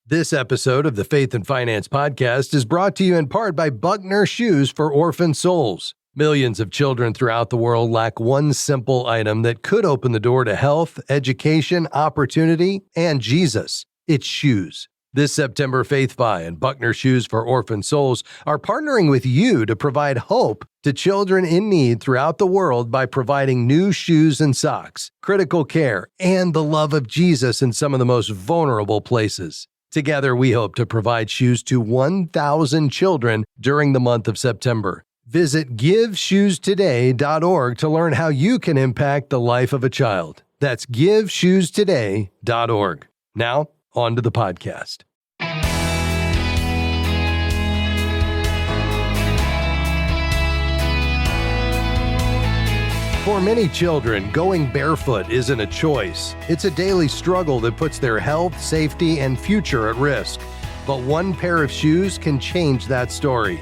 This episode of the Faith and Finance Podcast is brought to you in part by Buckner Shoes for Orphan Souls. Millions of children throughout the world lack one simple item that could open the door to health, education, opportunity, and Jesus. It's shoes. This September, Faith Fi and Buckner Shoes for Orphan Souls are partnering with you to provide hope to children in need throughout the world by providing new shoes and socks, critical care, and the love of Jesus in some of the most vulnerable places. Together, we hope to provide shoes to 1,000 children during the month of September. Visit GiveShoesToday.org to learn how you can impact the life of a child. That's GiveShoesToday.org. Now, on to the podcast. For many children, going barefoot isn't a choice. It's a daily struggle that puts their health, safety, and future at risk. But one pair of shoes can change that story.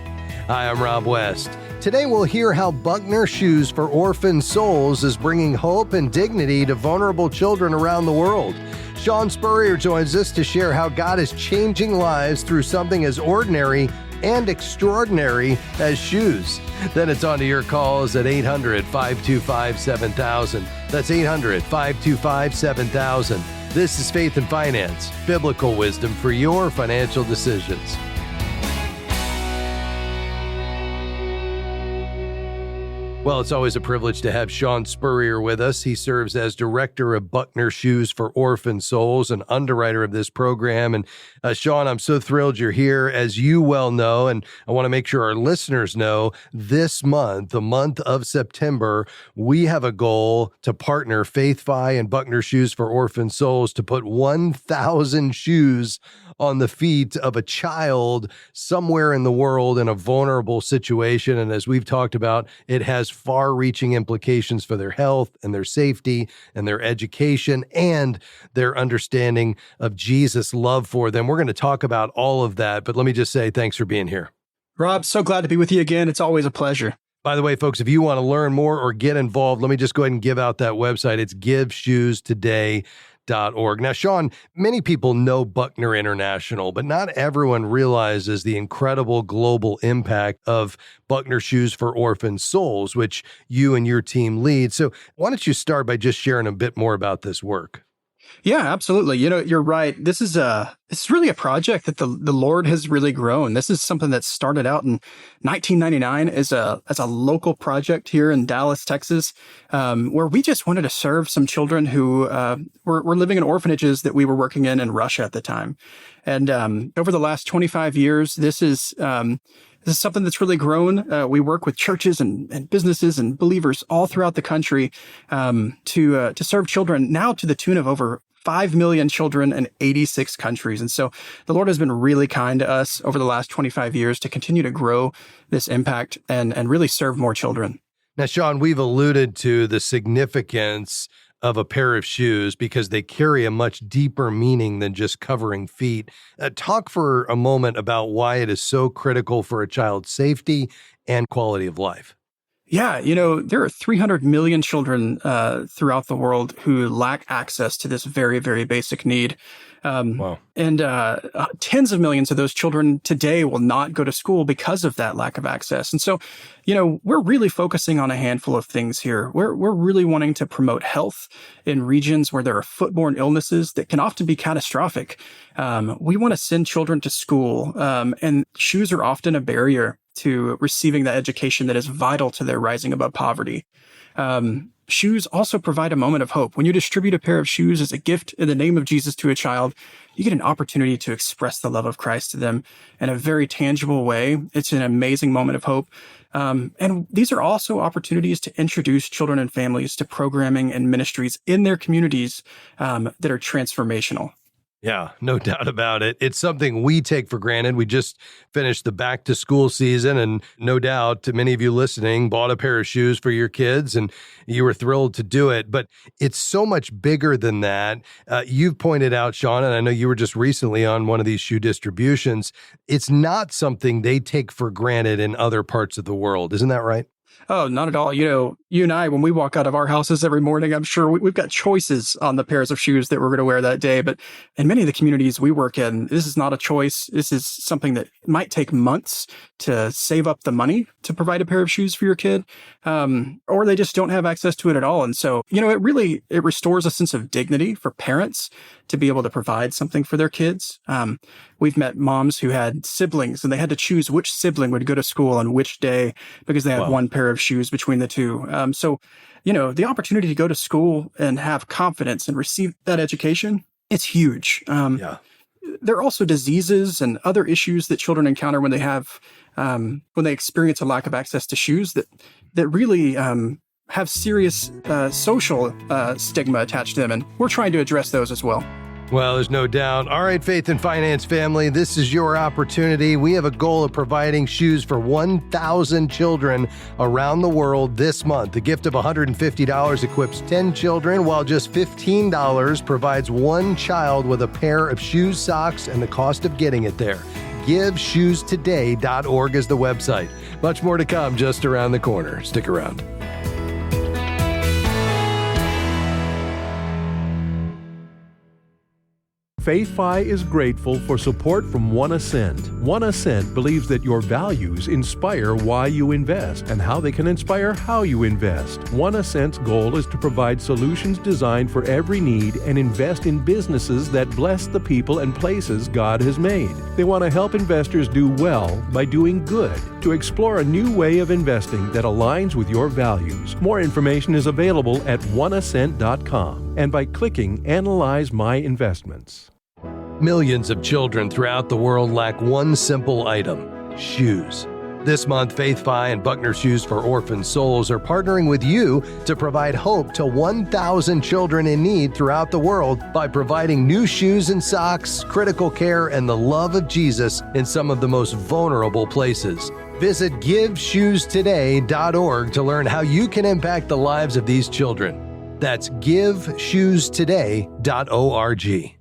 Hi, I'm Rob West. Today we'll hear how Buckner Shoes for Orphan Souls is bringing hope and dignity to vulnerable children around the world. Shawn Spurrier joins us to share how God is changing lives through something as ordinary and extraordinary as shoes. Then it's on to your calls at 800-525-7000. That's 800-525-7000. This is Faith and Finance, biblical wisdom for your financial decisions. Well, it's always a privilege to have Shawn Spurrier with us. He serves as director of Buckner Shoes for Orphan Souls, an underwriter of this program. And Shawn, I'm so thrilled you're here. As you well know, and I want to make sure our listeners know, this month, the month of September, we have a goal to partner Faith Fi and Buckner Shoes for Orphan Souls to put 1,000 shoes on the feet of a child somewhere in the world in a vulnerable situation. And as we've talked about, it has far-reaching implications for their health and their safety and their education and their understanding of Jesus' love for them. We're going to talk about all of that, but let me just say thanks for being here. Rob, so glad to be with you again. It's always a pleasure. By the way, folks, if you want to learn more or get involved, let me just go ahead and give out that website. It's GiveShoesToday.org. Now, Shawn, many people know Buckner International, but not everyone realizes the incredible global impact of Buckner Shoes for Orphan Souls, which you and your team lead. So why don't you start by just sharing a bit more about this work? Yeah, absolutely. You know, you're right. It's really a project that the Lord has really grown. This is something that started out in 1999 as a local project here in Dallas, Texas, where we just wanted to serve some children who were living in orphanages that we were working in Russia at the time. And over the last 25 years, this is something that's really grown. We work with churches and businesses and believers all throughout the country to serve children, now to the tune of over 5 million children in 86 countries. And so the Lord has been really kind to us over the last 25 years to continue to grow this impact and really serve more children. Now, Shawn, we've alluded to the significance of a pair of shoes because they carry a much deeper meaning than just covering feet. Talk for a moment about why it is so critical for a child's safety and quality of life. Yeah, you know, there are 300 million children throughout the world who lack access to this very, very basic need. Wow. And tens of millions of those children today will not go to school because of that lack of access. And so, you know, we're really focusing on a handful of things here. We're really wanting to promote health in regions where there are footborne illnesses that can often be catastrophic. We want to send children to school, and shoes are often a barrier to receiving the education that is vital to their rising above poverty. Shoes also provide a moment of hope. When you distribute a pair of shoes as a gift in the name of Jesus to a child, you get an opportunity to express the love of Christ to them in a very tangible way. It's an amazing moment of hope. And these are also opportunities to introduce children and families to programming and ministries in their communities that are transformational. Yeah, no doubt about it. It's something we take for granted. We just finished the back to school season, and no doubt many of you listening bought a pair of shoes for your kids and you were thrilled to do it. But it's so much bigger than that. You've pointed out, Shawn, and I know you were just recently on one of these shoe distributions. It's not something they take for granted in other parts of the world. Isn't that right? Oh, not at all. You you and I, when we walk out of our houses every morning, I'm sure we've got choices on the pairs of shoes that we're going to wear that day. But in many of the communities we work in, this is not a choice. This is something that might take months to save up the money to provide a pair of shoes for your kid, or they just don't have access to it at all. And so, it restores a sense of dignity for parents to be able to provide something for their kids. We've met moms who had siblings and they had to choose which sibling would go to school on which day because they had one pair of shoes between the two. So, the opportunity to go to school and have confidence and receive that education, it's huge. There are also diseases and other issues that children encounter when they have, when they experience a lack of access to shoes that really have serious social stigma attached to them. And we're trying to address those as well. Well, there's no doubt. All right, Faith and Finance family, this is your opportunity. We have a goal of providing shoes for 1,000 children around the world this month. The gift of $150 equips 10 children, while just $15 provides one child with a pair of shoes, socks, and the cost of getting it there. GiveShoesToday.org is the website. Much more to come just around the corner. Stick around. FaithFi is grateful for support from One Ascent. One Ascent believes that your values inspire why you invest and how they can inspire how you invest. One Ascent's goal is to provide solutions designed for every need and invest in businesses that bless the people and places God has made. They want to help investors do well by doing good, to explore a new way of investing that aligns with your values. More information is available at oneascent.com and by clicking Analyze My Investments. Millions of children throughout the world lack one simple item: shoes. This month, FaithFi and Buckner Shoes for Orphan Souls are partnering with you to provide hope to 1,000 children in need throughout the world by providing new shoes and socks, critical care, and the love of Jesus in some of the most vulnerable places. Visit GiveShoesToday.org to learn how you can impact the lives of these children. That's GiveShoesToday.org.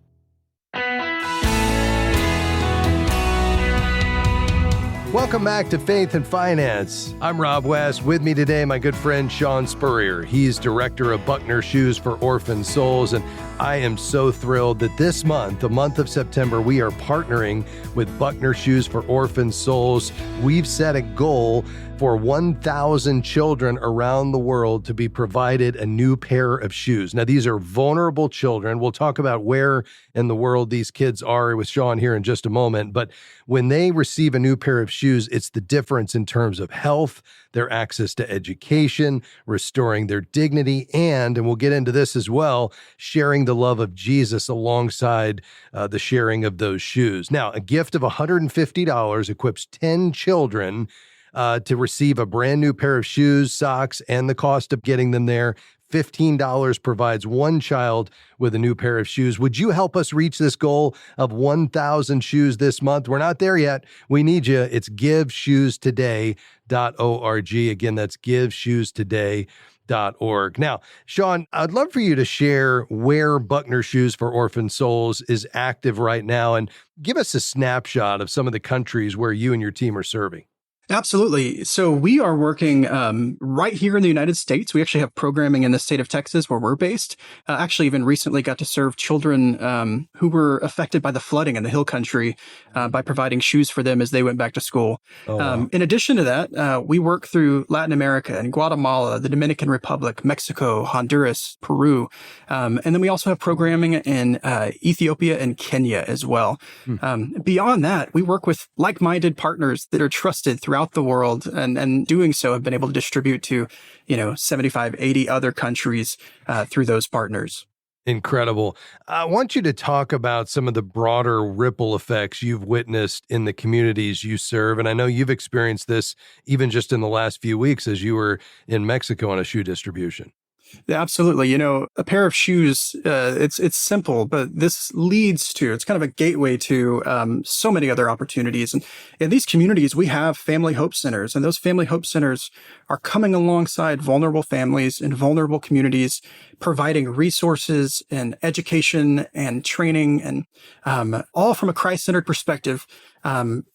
Welcome back to Faith and Finance. I'm Rob West. With me today, my good friend Shawn Spurrier. He's director of Buckner Shoes for Orphan Souls, and I am so thrilled that this month, the month of September, we are partnering with Buckner Shoes for Orphan Souls. We've set a goal for 1,000 children around the world to be provided a new pair of shoes. Now, these are vulnerable children. We'll talk about where in the world these kids are with Shawn here in just a moment. But when they receive a new pair of shoes, it's the difference in terms of health, their access to education, restoring their dignity, and we'll get into this as well, sharing the love of Jesus alongside the sharing of those shoes. Now, a gift of $150 equips 10 children to receive a brand new pair of shoes, socks, and the cost of getting them there. $15 provides one child with a new pair of shoes. Would you help us reach this goal of 1,000 shoes this month? We're not there yet. We need you. It's GiveShoesToday.org. Again, that's GiveShoesToday.org. Now, Shawn, I'd love for you to share where Buckner Shoes for Orphan Souls is active right now and give us a snapshot of some of the countries where you and your team are serving. Absolutely. So we are working right here in the United States. We actually have programming in the state of Texas where we're based. Actually, even recently got to serve children who were affected by the flooding in the Hill Country by providing shoes for them as they went back to school. Oh, wow. In addition to that, we work through Latin America and Guatemala, the Dominican Republic, Mexico, Honduras, Peru. And then we also have programming in Ethiopia and Kenya as well. Beyond that, we work with like-minded partners that are trusted throughout the world, and doing so have been able to distribute to, 75, 80 other countries through those partners. Incredible. I want you to talk about some of the broader ripple effects you've witnessed in the communities you serve. And I know you've experienced this even just in the last few weeks as you were in Mexico on a shoe distribution. Yeah, absolutely. A pair of shoes, it's simple, but this leads to, it's kind of a gateway to so many other opportunities. And in these communities, we have family hope centers, and those family hope centers are coming alongside vulnerable families and vulnerable communities, providing resources and education and training and all from a Christ-centered perspective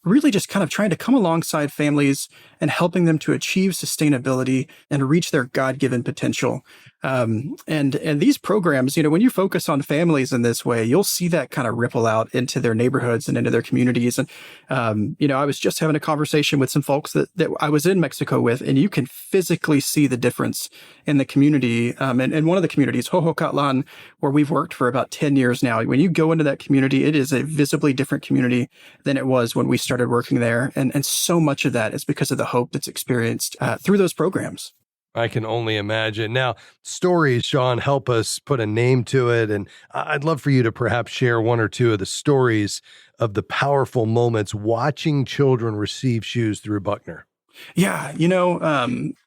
really just kind of trying to come alongside families and helping them to achieve sustainability and reach their God-given potential. And these programs, when you focus on families in this way, you'll see that kind of ripple out into their neighborhoods and into their communities. And, I was just having a conversation with some folks that I was in Mexico with, and you can physically see the difference in the community. And one of the communities, Hohocatlan, where we've worked for about 10 years now, when you go into that community, it is a visibly different community than it was when we started working there. And so much of that is because of the hope that's experienced through those programs. I can only imagine. Now, stories, Shawn, help us put a name to it. And I'd love for you to perhaps share one or two of the stories of the powerful moments watching children receive shoes through Buckner. Yeah,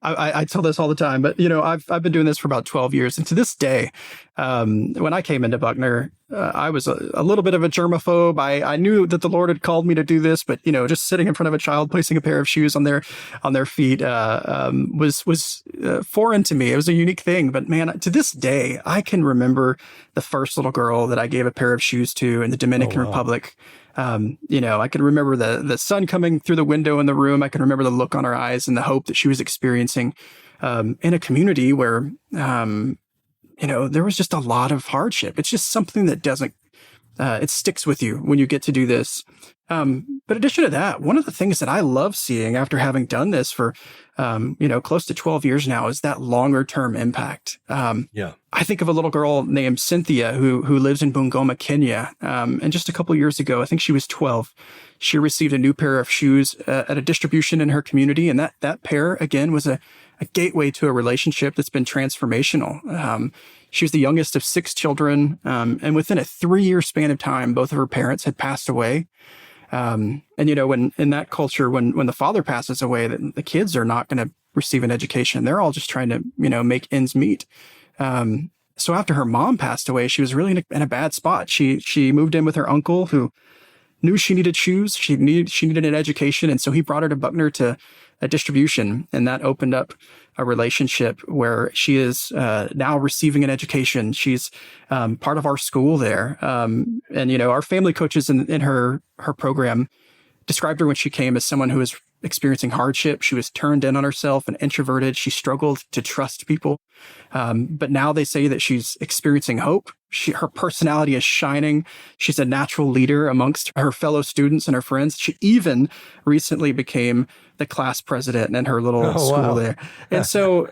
I tell this all the time, but I've been doing this for about 12 years, and to this day, when I came into Buckner, I was a little bit of a germaphobe. I knew that the Lord had called me to do this, but just sitting in front of a child, placing a pair of shoes on their feet was foreign to me. It was a unique thing, but man, to this day, I can remember the first little girl that I gave a pair of shoes to in the Dominican Republic. I can remember the sun coming through the window in the room. I can remember the look on her eyes and the hope that she was experiencing in a community where, there was just a lot of hardship. It's just something that it sticks with you when you get to do this. But in addition to that, one of the things that I love seeing after having done this for, close to 12 years now is that longer term impact. I think of a little girl named Cynthia who lives in Bungoma, Kenya. And just a couple of years ago, I think she was 12. She received a new pair of shoes at a distribution in her community. And that pair, again, was a gateway to a relationship that's been transformational. She was the youngest of 6 children. And within a 3-year span of time, both of her parents had passed away. When in that culture, when the father passes away, the kids are not going to receive an education. They're all just trying to, make ends meet. So after her mom passed away, she was really in a bad spot. She moved in with her uncle who knew she needed shoes. She needed an education. And so he brought her to Buckner to a distribution, and that opened up a relationship where she is now receiving an education. She's part of our school there. And our family coaches in her program described her when she came as someone who was experiencing hardship. She was turned in on herself and introverted. She struggled to trust people. But now they say that she's experiencing hope. Her personality is shining. She's a natural leader amongst her fellow students and her friends. She even recently became the class president in her little school there. And so,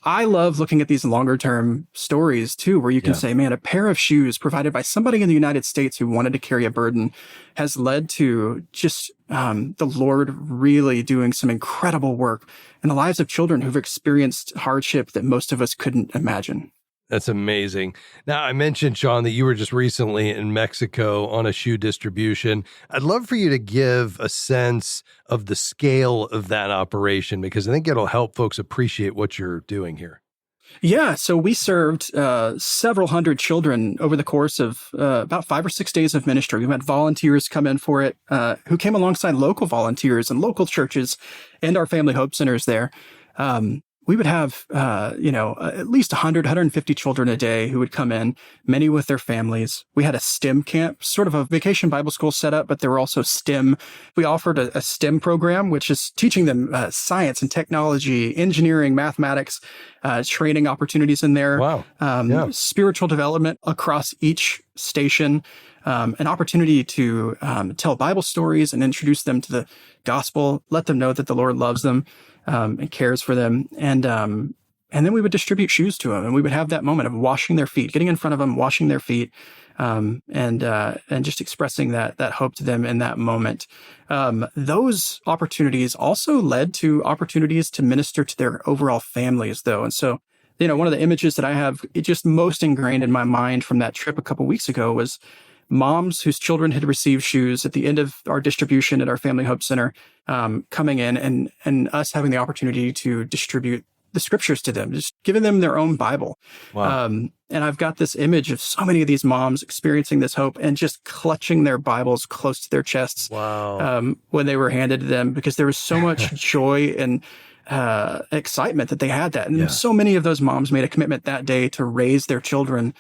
I love looking at these longer term stories too, where you can say, man, a pair of shoes provided by somebody in the United States who wanted to carry a burden has led to just the Lord really doing some incredible work in the lives of children who've experienced hardship that most of us couldn't imagine. That's amazing. Now, I mentioned, Shawn, that you were just recently in Mexico on a shoe distribution. I'd love for you to give a sense of the scale of that operation, because I think it'll help folks appreciate what you're doing here. Yeah, so we served several hundred children over the course of about 5 or 6 days of ministry. We had volunteers come in for it who came alongside local volunteers and local churches and our Family Hope Centers there. We would have, at least 100, 150 children a day who would come in, many with their families. We had a STEM camp, sort of a vacation Bible school setup, but there were also STEM. We offered a STEM program, which is teaching them science and technology, engineering, mathematics, training opportunities in there. Wow. Spiritual development across each station. An opportunity to tell Bible stories and introduce them to the gospel, let them know that the Lord loves them and cares for them. And then we would distribute shoes to them, and we would have that moment of washing their feet, getting in front of them, washing their feet, and just expressing that hope to them in that moment. Those opportunities also led to opportunities to minister to their overall families, though. And so, one of the images that I have just most ingrained in my mind from that trip a couple weeks ago was moms whose children had received shoes at the end of our distribution at our Family Hope Center, coming in and us having the opportunity to distribute the scriptures to them, just giving them their own Bible. Wow. And I've got this image of so many of these moms experiencing this hope and just clutching their Bibles close to their chests. Wow. When they were handed to them, because there was so much joy and excitement that they had that. And so many of those moms made a commitment that day to raise their children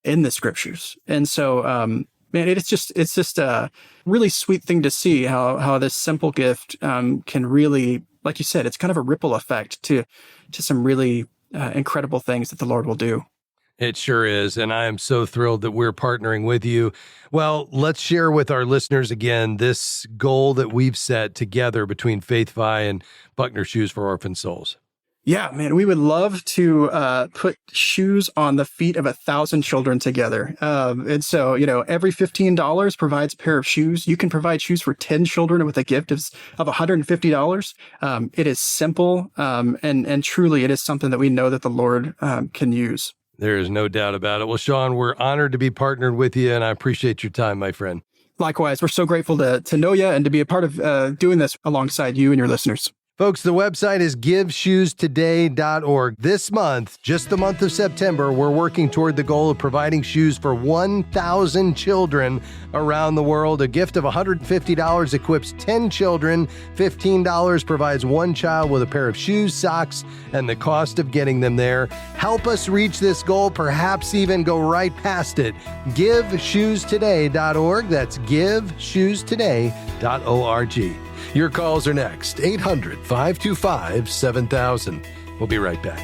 in the scriptures. And so, Man, it's just a really sweet thing to see how this simple gift can really, like you said, it's kind of a ripple effect to some really incredible things that the Lord will do. It sure is. And I am so thrilled that we're partnering with you. Well, let's share with our listeners again this goal that we've set together between Faith Fi and Buckner Shoes for Orphan Souls. Yeah, man, we would love to put shoes on the feet of 1,000 children together. And so, every $15 provides a pair of shoes. You can provide shoes for 10 children with a gift of $150. It is simple, and truly it is something that we know that the Lord can use. There is no doubt about it. Well, Shawn, we're honored to be partnered with you, and I appreciate your time, my friend. Likewise, we're so grateful to know you and to be a part of doing this alongside you and your listeners. Folks, the website is giveshoestoday.org. This month, just the month of September, we're working toward the goal of providing shoes for 1,000 children around the world. A gift of $150 equips 10 children. $15 provides one child with a pair of shoes, socks, and the cost of getting them there. Help us reach this goal, perhaps even go right past it. Giveshoestoday.org. That's giveshoestoday.org. Your calls are next. 800-525-7000. We'll be right back.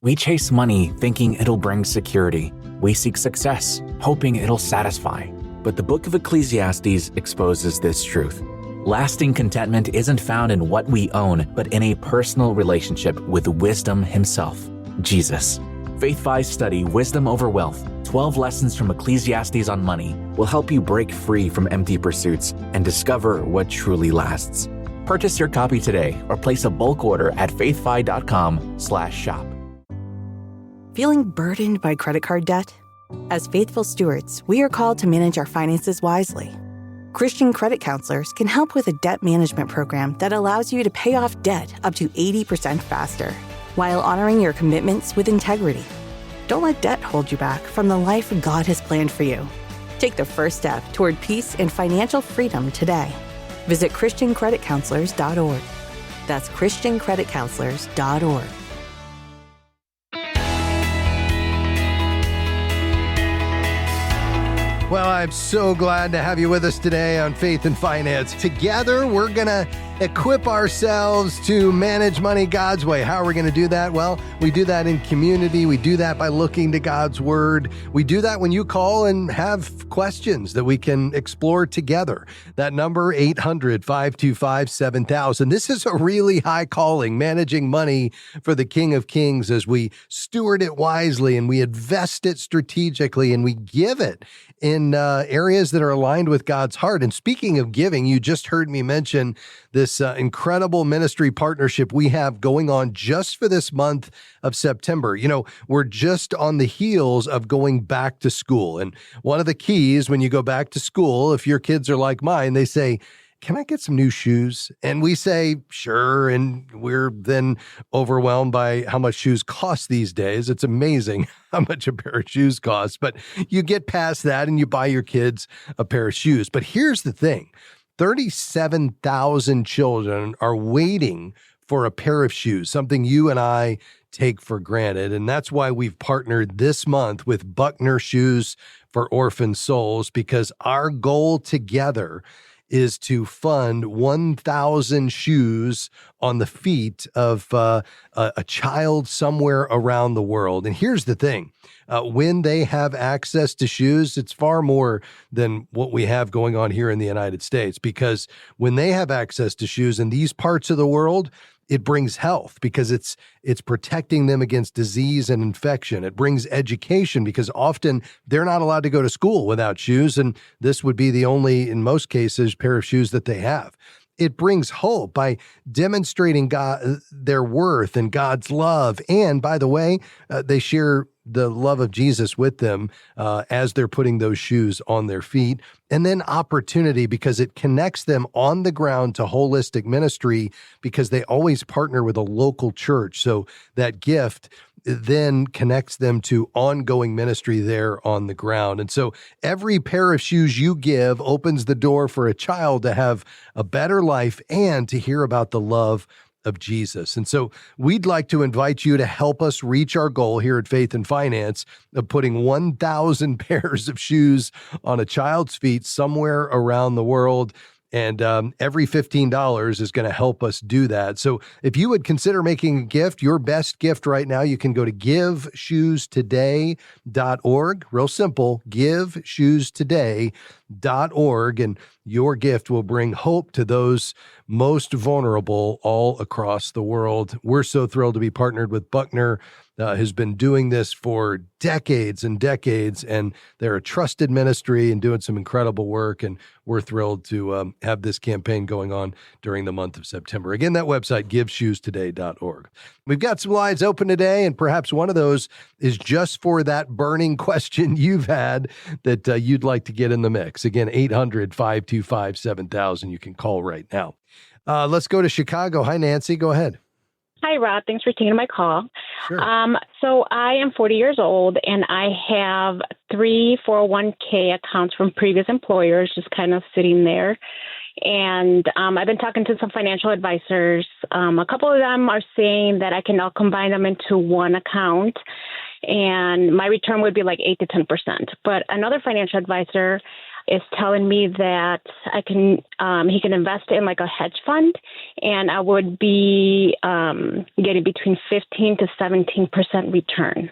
We chase money thinking it'll bring security. We seek success, hoping it'll satisfy. But the book of Ecclesiastes exposes this truth. Lasting contentment isn't found in what we own, but in a personal relationship with wisdom himself, Jesus. Faith Fi's study, Wisdom Over Wealth, 12 Lessons from Ecclesiastes on Money, will help you break free from empty pursuits and discover what truly lasts. Purchase your copy today or place a bulk order at faithfi.com/shop. Feeling burdened by credit card debt? As faithful stewards, we are called to manage our finances wisely. Christian credit counselors can help with a debt management program that allows you to pay off debt up to 80% faster, while honoring your commitments with integrity. Don't let debt hold you back from the life God has planned for you. Take the first step toward peace and financial freedom today. Visit ChristianCreditCounselors.org. That's ChristianCreditCounselors.org. Well, I'm so glad to have you with us today on Faith and Finance. Together, we're going to equip ourselves to manage money God's way. How are we going to do that? Well, we do that in community. We do that by looking to God's Word. We do that when you call and have questions that we can explore together. That number, 800-525-7000. This is a really high calling, managing money for the King of Kings as we steward it wisely and we invest it strategically and we give it in areas that are aligned with God's heart. And speaking of giving, you just heard me mention this incredible ministry partnership we have going on just for this month of September. We're just on the heels of going back to school. And one of the keys when you go back to school, if your kids are like mine, they say, "Can I get some new shoes?" And we say, sure. And we're then overwhelmed by how much shoes cost these days. It's amazing how much a pair of shoes costs. But you get past that and you buy your kids a pair of shoes. But here's the thing. 37,000 children are waiting for a pair of shoes, something you and I take for granted. And that's why we've partnered this month with Buckner Shoes for Orphan Souls, because our goal together is to fund 1,000 shoes on the feet of a child somewhere around the world. And here's the thing. When they have access to shoes, it's far more than what we have going on here in the United States, because when they have access to shoes in these parts of the world, it brings health because it's protecting them against disease and infection. It brings education because often they're not allowed to go to school without shoes, and this would be the only, in most cases, pair of shoes that they have. It brings hope by demonstrating their worth and God's love. And by the way, they share the love of Jesus with them as they're putting those shoes on their feet. And then opportunity, because it connects them on the ground to holistic ministry, because they always partner with a local church. So that gift then connects them to ongoing ministry there on the ground. And so every pair of shoes you give opens the door for a child to have a better life and to hear about the love of Jesus. And so we'd like to invite you to help us reach our goal here at Faith and Finance of putting 1,000 pairs of shoes on a child's feet somewhere around the world. And every $15 is going to help us do that. So if you would consider making a gift, your best gift right now, you can go to giveshoestoday.org. Real simple, giveshoestoday.org. And your gift will bring hope to those most vulnerable all across the world. We're so thrilled to be partnered with Buckner, who's been doing this for decades and decades, and they're a trusted ministry and doing some incredible work, and we're thrilled to have this campaign going on during the month of September. Again, that website, giveshoestoday.org. We've got some lines open today, and perhaps one of those is just for that burning question you've had that you'd like to get in the mix. Again, 800-525-7000. You can call right now. Let's go to Chicago. Hi, Nancy. Go ahead. Hi, Rob. Thanks for taking my call. Sure. So I am 40 years old, and I have 3 401k accounts from previous employers just kind of sitting there. And I've been talking to some financial advisors. A couple of them are saying that I can now combine them into one account, and my return would be like 8 to 10%. But another financial advisor is telling me that I can, he can invest in like a hedge fund, and I would be getting between 15 to 17% return.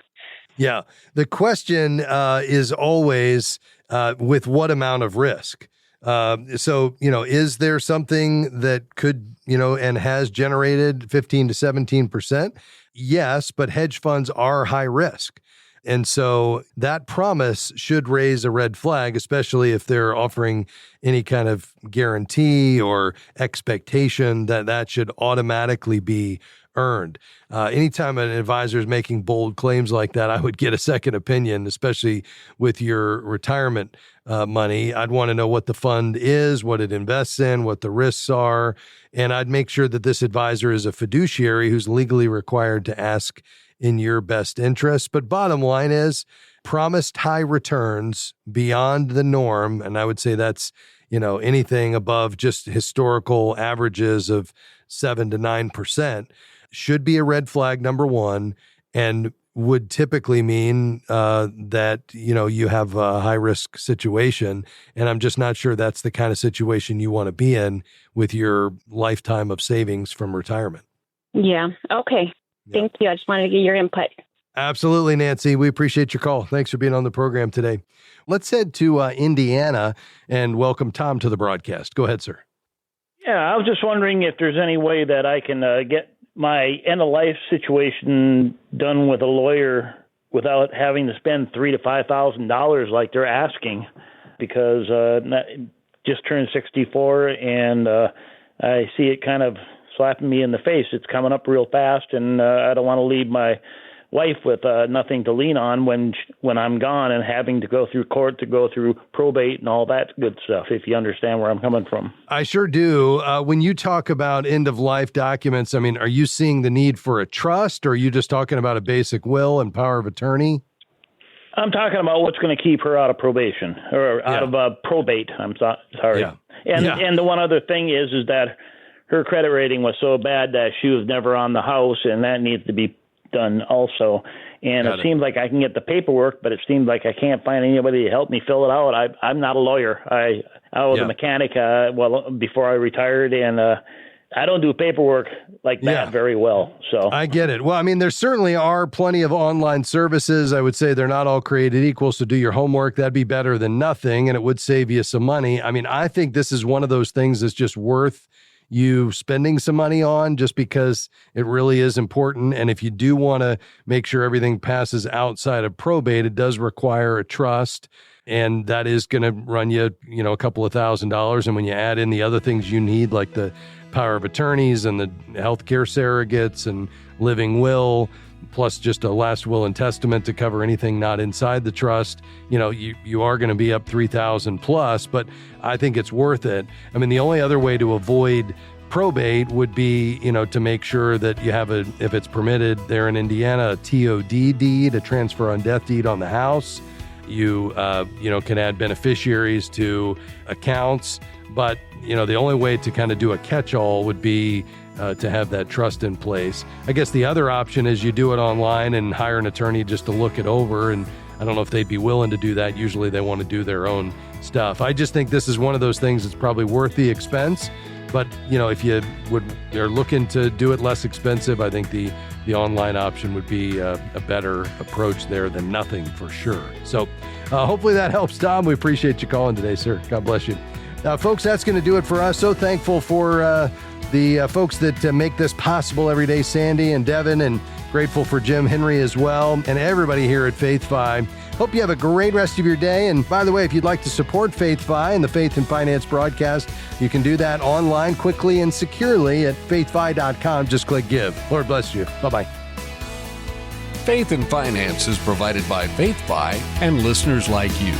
Yeah. The question is always with what amount of risk? So, is there something that could, and has generated 15 to 17%? Yes, but hedge funds are high risk. And so that promise should raise a red flag, especially if they're offering any kind of guarantee or expectation that should automatically be earned. Anytime an advisor is making bold claims like that, I would get a second opinion, especially with your retirement money. I'd want to know what the fund is, what it invests in, what the risks are, and I'd make sure that this advisor is a fiduciary who's legally required to ask in your best interest. But bottom line is promised high returns beyond the norm. And I would say that's, anything above just historical averages of 7 to 9% should be a red flag, number one, and would typically mean that, you have a high risk situation. And I'm just not sure that's the kind of situation you want to be in with your lifetime of savings from retirement. Yeah. Okay. Thank you. I just wanted to get your input. Absolutely, Nancy. We appreciate your call. Thanks for being on the program today. Let's head to Indiana and welcome Tom to the broadcast. Go ahead, sir. Yeah, I was just wondering if there's any way that I can get my end-of-life situation done with a lawyer without having to spend $3,000 to $5,000 like they're asking, because just turned 64 and I see it kind of slapping me in the face. It's coming up real fast, and I don't want to leave my wife with nothing to lean on when I'm gone and having to go through court, to go through probate and all that good stuff, if you understand where I'm coming from. I sure do. When you talk about end-of-life documents, are you seeing the need for a trust, or are you just talking about a basic will and power of attorney? I'm talking about what's going to keep her out of probation, or out of probate. I'm sorry. Yeah. And the one other thing is that her credit rating was so bad that she was never on the house, and that needs to be done also. And it seems like I can get the paperwork, but it seems like I can't find anybody to help me fill it out. I'm not a lawyer. I was a mechanic before I retired, and I don't do paperwork like that very well. So I get it. Well, there certainly are plenty of online services. I would say they're not all created equal. So do your homework. That'd be better than nothing, and it would save you some money. I think this is one of those things that's just worth you spending some money on, just because it really is important. And if you do want to make sure everything passes outside of probate, it does require a trust, and that is going to run you, a couple of $1,000s. And when you add in the other things you need, like the power of attorneys and the healthcare surrogates and living will, plus just a last will and testament to cover anything not inside the trust, you are going to be up $3,000 plus, but I think it's worth it. The only other way to avoid probate would be, to make sure that you have if it's permitted there in Indiana, a TOD deed, a transfer on death deed on the house. You can add beneficiaries to accounts, but the only way to kind of do a catch-all would be to have that trust in place. I guess the other option is you do it online and hire an attorney just to look it over, and I don't know if they'd be willing to do that. Usually they want to do their own stuff. I just think this is one of those things that's probably worth the expense, but if you're looking to do it less expensive, I think the online option would be a better approach there than nothing for sure. So hopefully that helps, Tom. We appreciate you calling today, sir. God bless you. Folks, that's going to do it for us. So thankful for the folks that make this possible every day, Sandy and Devin, and grateful for Jim Henry as well, and everybody here at Faith Fi. Hope you have a great rest of your day. And by the way, if you'd like to support Faith Fi and the Faith and Finance broadcast, you can do that online quickly and securely at faithfi.com. Just click Give. Lord bless you. Bye-bye. Faith and Finance is provided by Faith Fi and listeners like you.